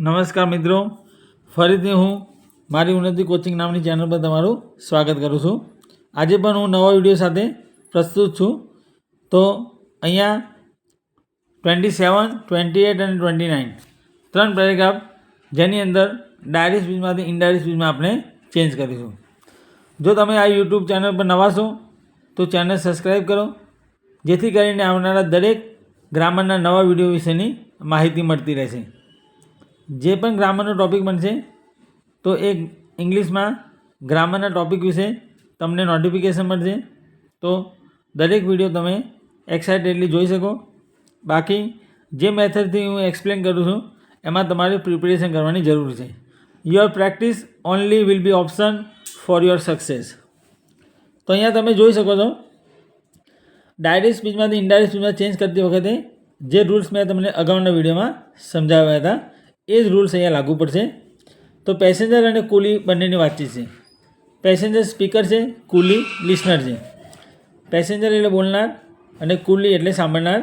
નમસ્કાર મિત્રો, ફરીથી હું મારી ઉન્નતિ કોચિંગ નામની ચેનલ પર તમારું સ્વાગત કરું છું. આજે પણ હું નવા વિડીયો સાથે પ્રસ્તુત છું. તો અહીંયા 27, 28 અને 29 ત્રણ પેરેગ્રાફ જેની અંદર ડાયરેક્ટ સ્પીચમાંથી ઇનડાયરેક્ટ સ્પીચમાં આપણે ચેન્જ કરીશું. જો તમે આ યુટ્યુબ ચેનલ પર નવા છો તો ચેનલ સબસ્ક્રાઈબ કરો, જેથી કરીને આવનારા દરેક ગ્રામરના નવા વિડીયો વિશેની માહિતી મળતી રહેશે. જે પણ ગ્રામરનો ટૉપિક બનશે તો એ ઇંગ્લિશમાં ગ્રામરના ટૉપિક વિશે તમને નોટિફિકેશન મળશે. તો દરેક વિડીયો તમે એક્સાઇટેડલી જોઈ શકો. બાકી જે મેથડથી હું એક્સપ્લેન કરું છું એમાં તમારે પ્રિપેરેશન કરવાની જરૂર છે. Your practice only will be option for your success. તો અહીંયા તમે જોઈ શકો છો, ડાયરેક્ટ સ્પીચમાંથી ઇનડાયરેક્ટ સ્પીચમાં ચેન્જ કરતી વખતે જે રૂલ્સ મેં તમને અગાઉના વિડીયોમાં સમજાવ્યા હતા એ જ રૂલ્સ અહીંયા લાગુ પડશે. તો પેસેન્જર અને કુલી બંનેની વાતચીત છે. પેસેન્જર સ્પીકર છે, કુલી લિસનર છે. પેસેન્જર એટલે બોલનાર અને કુલી એટલે સાંભળનાર,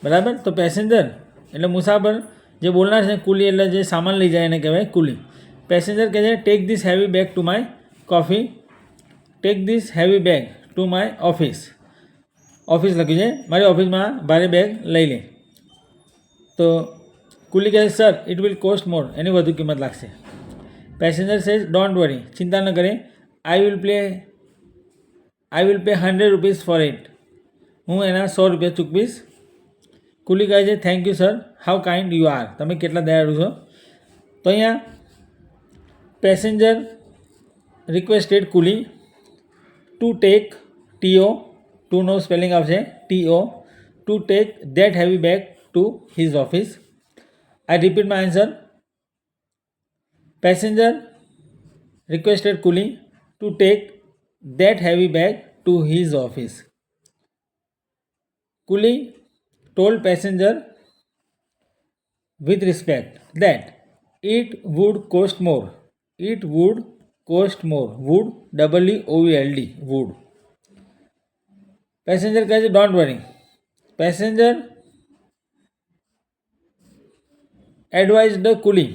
બરાબર. તો પેસેન્જર એટલે મુસાફર, જે બોલનાર છે. કુલી એટલે જે સામાન લઈ જાય એને કહેવાય કુલી. પેસેન્જર કહે છે take this heavy bag to my coffee, take this heavy bag to my office. Office લખ્યું છે, મારી ઓફિસમાં ભારે બેગ લઈ લે. તો કુલી કહે સર ઇટ વિલ કોસ્ટ મોર, એની વધુ કિંમત લાગશે. પેસેન્જર સેઝ ડોન્ટ વરી, ચિંતા ન કરે, I will pay 100 rupees for it, હું એના 100 રૂપિયા ચૂકવીશ. કુલી કહે છે thank you sir, how kind you are, તમે કેટલા દયાળુ છો. તો અહીંયા passenger requested coolie to take TO, ટુનો સ્પેલિંગ આવશે TO, to take that heavy bag to his office. I repeat my answer. Passenger requested coolie to take that heavy bag to his office. Coolie told passenger with respect that it would cost more. It would cost more. Would, WOULD, would. Passenger કહે છે don't worry. Passenger advised the coolie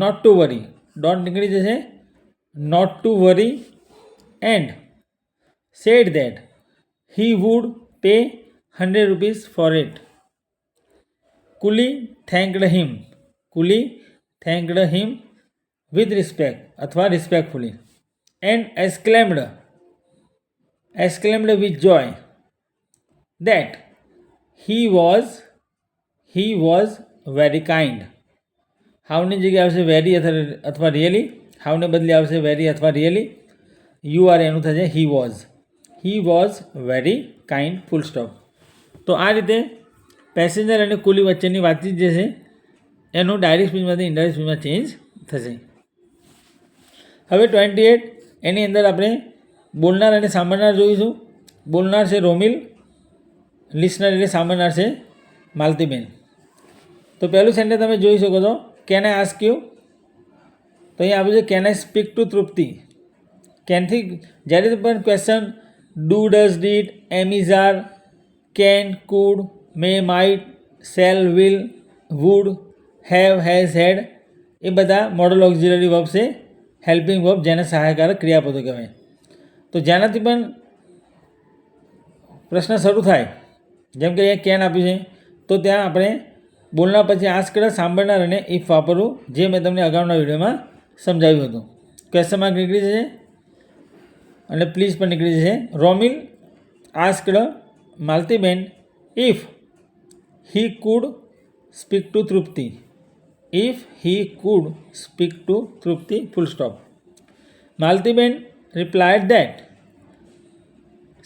not to worry. Don't નીકળી જશે, not to worry, and said that he would pay 100 rupees for it. Coolie thanked him. Coolie thanked him with respect अथवा respectfully and exclaimed with joy that he was very kind. હાવની જગ્યાએ આવશે very અથવા really. હાવને બદલે આવશે very અથવા really. UR એનું થશે he was very kind, full stop. તો આ રીતે પેસેન્જર અને કુલી વચ્ચેની વાતચીત જે છે એનું ડાયરેક્ટ સ્પીચમાંથી ઇનડાયરેક્ટ સ્પીચમાં ચેન્જ થશે. હવે 28 એની અંદર આપણે બોલનાર અને સાંભળનાર જોઈશું. બોલનાર છે રોમિલ, લિસનર એટલે સાંભળનાર છે માલતીબેન. તો પહેલું સેન્ટેન્સ તમે જોઈ શકો છો, કેન આઈ આસ્ક યુ. તો અહીંયા આપ્યું છે can I speak to Trupti. કેનથી જ્યારે પણ question do, does, did, am, is, are, can, could, may, might, shall, will, would, have, has, had, એ બધા મોડલ ઓક્ઝિલરી વર્બ છે, હેલ્પિંગ વર્બ, જેને સહાયકારક ક્રિયાપદો કહેવાય. તો જેનાથી પણ પ્રશ્ન શરૂ થાય, જેમ કે અહીંયા કેન આપ્યું છે તો ત્યાં આપણે બોલનાર પછી આસ્ક, સાંભળનાર અને ઇફ વાપરવું, જે મેં તમને અગાઉના વિડીયોમાં સમજાવ્યું હતું. ક્વેશ્ચન માર્ક નીકળી જશે અને પ્લીઝ પણ નીકળી જશે. Romil asked Maltiben if he could speak to Trupti. If he could speak to Trupti, full stop. Maltiben replied that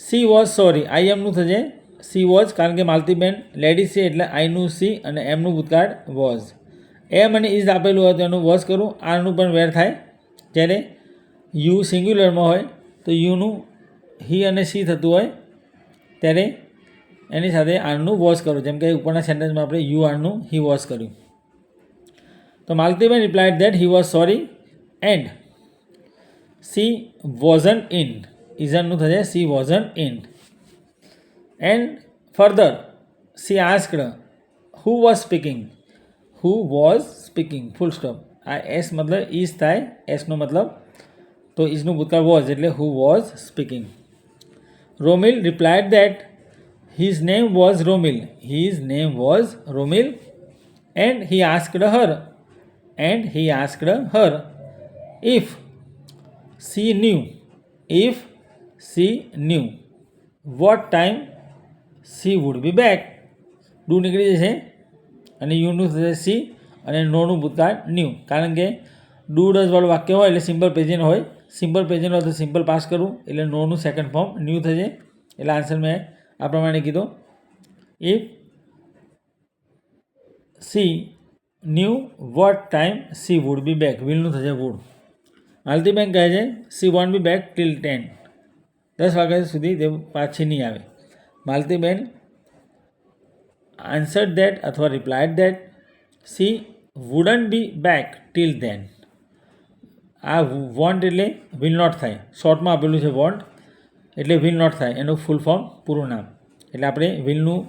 she was sorry. I એમનું થશે સી વોઝ, કારણ કે માલતીબેન લેડીઝ છે એટલે આઈનું સી અને એમનું ભૂતકાળ વોઝ. એમ અને ઇઝ આપેલું હોય તો એનું વોઝ કરું. આરનું પણ વેર થાય. જ્યારે યુ સિંગ્યુલરમાં હોય તો યુનું હી અને સી થતું હોય ત્યારે એની સાથે આરનું વોઝ કરું, જેમ કે ઉપરના સેન્ટેન્સમાં આપણે યુ આરનું હી વોઝ કર્યું. તો Maltiben replied that he was sorry and she wasn't in. ઇઝનનું થશે she wasn't in. And further, she asked who was speaking. Who was speaking, full stop. આ એસ મતલબ ઇઝ થાય, એસનો મતલબ તો ઇઝનું ભૂતકાળ વોઝ એટલે who was speaking. Romil replied that his name was Romil, his name was Romil, and he asked her if she knew what time she would be back. Do નીકળી જશે અને યુનું થશે સી અને નોનું ભૂતકાળ ન્યૂ, કારણ કે ડુ ડઝ વાળું વાક્ય હોય એટલે સિમ્પલ પ્રેઝન્ટ હોય. સિમ્પલ પ્રેઝન્ટ હોય તો સિમ્પલ પાસ કરવું એટલે નોનું સેકન્ડ ફોર્મ ન્યૂ થશે. એટલે આન્સર મેં આ પ્રમાણે કીધો. If she knew what time she would be back, વિલનું થશે વુડ. માલતીબેન કહે છે she won't be back till 10, 10 વાગ્યા સુધી તે પાછી નહીં આવે. માલતીબેન આન્સર્ડ દેટ અથવા replied that she wouldn't be back till then. આ વોન્ટ એટલે વિલ નોટ થાય, શોર્ટમાં આપેલું છે વોન્ટ એટલે વિલ નોટ થાય, એનું ફૂલ ફોર્મ પૂરું નામ. એટલે આપણે વિલનું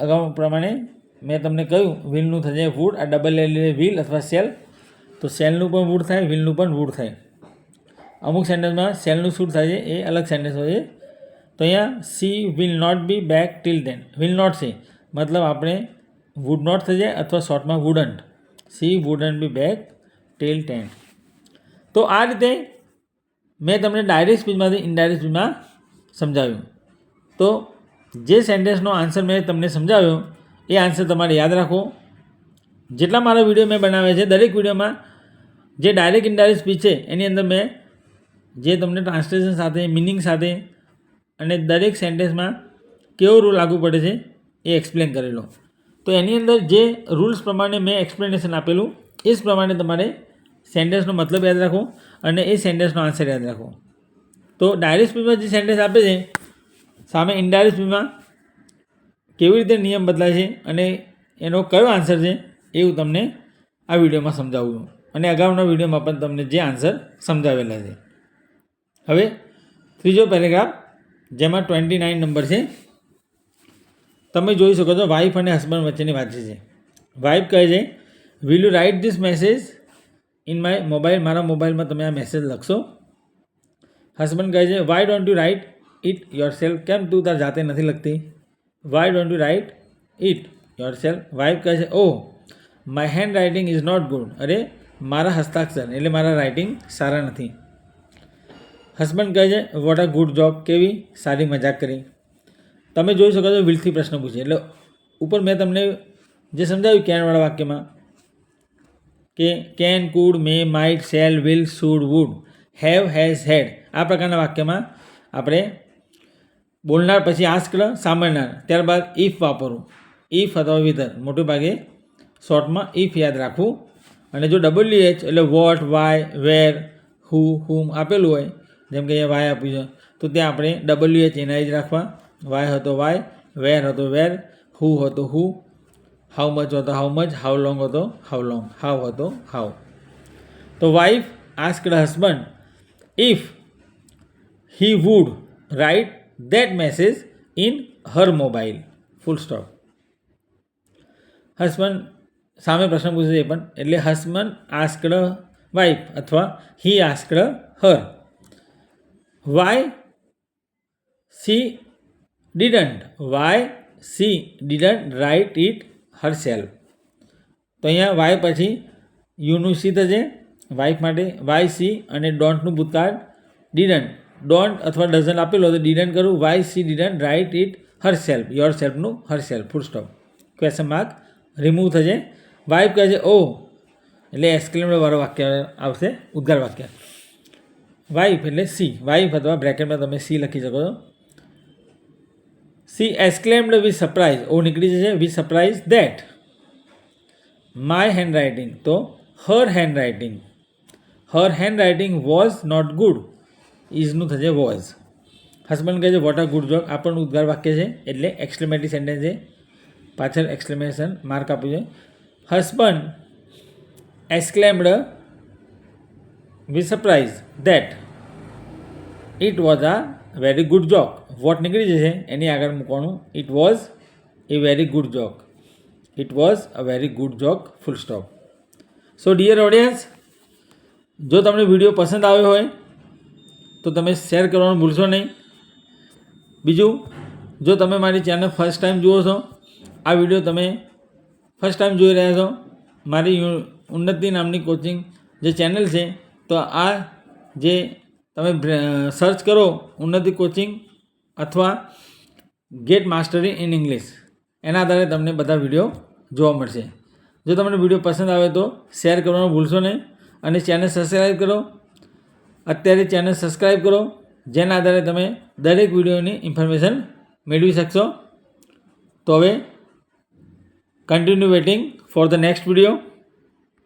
અગાઉ પ્રમાણે મેં તમને કહ્યું વિલનું થશે વુડ. આ ડબલ એલ વિલ અથવા સેલ, તો સેલનું પણ વુડ થાય, વિલનું પણ વુડ થાય. અમુક સેન્ટેન્સમાં સેલનું શું થાય છે એ અલગ સેન્ટેન્સ હોય છે. તો અહીંયા she will not be back till then, will not છે મતલબ આપણે વુડ નોટ થઈ જાય અથવા શોર્ટમાં wouldn't, she wouldn't be back till 10. તો આ રીતે મેં તમને ડાયરેક્ટ સ્પીચમાંથી ઇનડાયરેક્ટ સ્પીચમાં સમજાવ્યું. તો જે સેન્ટેન્સનો આન્સર મેં તમને સમજાવ્યો એ આન્સર તમારે યાદ રાખો. જેટલા મારા વિડીયો મેં બનાવ્યા છે દરેક વિડીયોમાં જે ડાયરેક્ટ ઇનડાયરેક્ટ સ્પીચ છે એની અંદર મેં જે તમને ટ્રાન્સલેશન સાથે, મિનિંગ સાથે અને દરેક સેન્ટેન્સમાં કેવો રૂલ લાગુ પડે છે એ એક્સપ્લેન કરેલો. તો એની અંદર જે રૂલ્સ પ્રમાણે મેં એક્સપ્લેનેશન આપેલું એ જ પ્રમાણે તમારે સેન્ટેન્સનો મતલબ યાદ રાખો અને એ સેન્ટેન્સનો આન્સર યાદ રાખો. તો ડાયરેક્ટ સ્પીચમાં જે સેન્ટેન્સ આપે છે સામે ઇનડાયરેક્ટ સ્પીચમાં કેવી રીતે નિયમ બદલાય છે અને એનો કયો આન્સર છે એ હું તમને આ વિડીયોમાં સમજાવું છું અને અગાઉના વિડીયોમાં પણ તમને જે આન્સર સમજાવેલા છે. હવે ત્રીજો પેરેગ્રાફ જેમાં 29 નંબર છે. તમે જોઈ શકો છો વાઈફ અને હસબન્ડ વચ્ચેની વાતચીત છે. વાઈફ કહે છે will you write this message in my mobile, મારા મોબાઈલમાં તમે આ મેસેજ લખશો. હસબન્ડ કહે છે why don't you write it yourself, કેમ તું તાર જાતે નથી લખતી. Why don't you write it yourself. Wife કહે છે oh my handwriting is not good, અરે મારા હસ્તાક્ષર એટલે મારા રાઇટિંગ સારા નથી. હસબન્ડ કહે છે વોટ અ ગુડ જોક, કેવી સારી મજાક કરી. તમે જોઈ શકો છો વિલથી પ્રશ્ન પૂછે એટલે ઉપર મેં તમને જે સમજાવ્યું કેનવાળા વાક્યમાં કે can, could, may, might, shall, will, should, would, have, has, had. આ પ્રકારના વાક્યમાં આપણે બોલનાર પછી આસ્કડ સાંભળનાર, ત્યારબાદ ઇફ વાપરવું. ઇફ અથવા વિધર, મોટે ભાગે શોર્ટમાં ઇફ યાદ રાખવું. અને જો WH એટલે વોટ, વાય, વેર, હુ, હુમ આપેલું હોય, જેમ કે અહીંયા વાય આપ્યું છે તો ત્યાં આપણે WH એના જ રાખવા. વાય હતો વાય, વેર હતો વેર, હુ હતો હુ, હાઉ મચ હતો હાઉ મચ, હાઉ લોંગ હતો હાઉ લોંગ, હાઉ હતો હાઉ. તો wife asked husband if he would write that message in her mobile, full stop. Husband સામે પ્રશ્ન પૂછે છે પણ એટલે હસબન્ડ આસ્કડ વાઇફ અથવા he asked her why she didn't write it herself. તો અહીંયા વાય પછી યુનું સી થશે વાઇફ માટે, વાય સી અને ડોન્ટનું ભૂતકાળ ડીડન્ટ, ડોન્ટ અથવા ડઝન્ટ આપેલો તો ડીડન્ટ કરું. Why she didn't write it herself, યોર સેલ્ફનું herself, full stop. Question mark remove થશે. વાઇફ કહે છે ઓ એટલે એક્સક્લેમેડ વાળો વાક્ય આવશે, ઉદ્ગાર વાક્ય. વાઇફ એટલે સી, વાઇફ અથવા બ્રેકેટમાં તમે સી લખી શકો છો. She exclaimed with surprise, oh નીકળી જશે with surprise that my handwriting, તો her handwriting was not good, ઇઝનું થશે વોઝ. હસબન્ડ કહે છે વોટ અ ગુડ જોક, આ પણ ઉદ્ગાર વાક્ય છે એટલે એક્સક્લેમેટરી સેન્ટેન્સ છે, પાછળ એક્સક્લેમેશન માર્ક આપ્યું છે. Husband exclaimed with surprise that it was a very good joke, what નીકળી જશે એની આગળ મૂકવાનું, it was a very good joke. It was a very good joke full stop. So dear audience, જો તમને video પસંદ આવ્યો હોય તો તમે શેર કરવાનું ભૂલશો નહીં. બીજું, જો તમે મારી ચેનલ ફર્સ્ટ ટાઈમ જુઓ છો, આ વિડીયો તમે ફર્સ્ટ ટાઈમ જોઈ રહ્યા છો, મારી ઉન્નતિ નામની કોચિંગ જે ચેનલ છે, તો આ જે તમે સર્ચ કરો ઉન્નતિ કોચિંગ અથવા ગેટ માસ્ટરી ઇન ઇંગ્લિશ, એના આધારે તમને બધા વિડીયો જોવા મળશે. જો તમને વિડીયો પસંદ આવે તો શેર કરવાનું ભૂલશો નહીં અને ચેનલ સબસ્ક્રાઈબ કરો. અત્યારે ચેનલ સબસ્ક્રાઈબ કરો, જેના આધારે તમે દરેક વિડીયોની ઇન્ફોર્મેશન મેળવી શકશો. તો હવે continue waiting for the next video.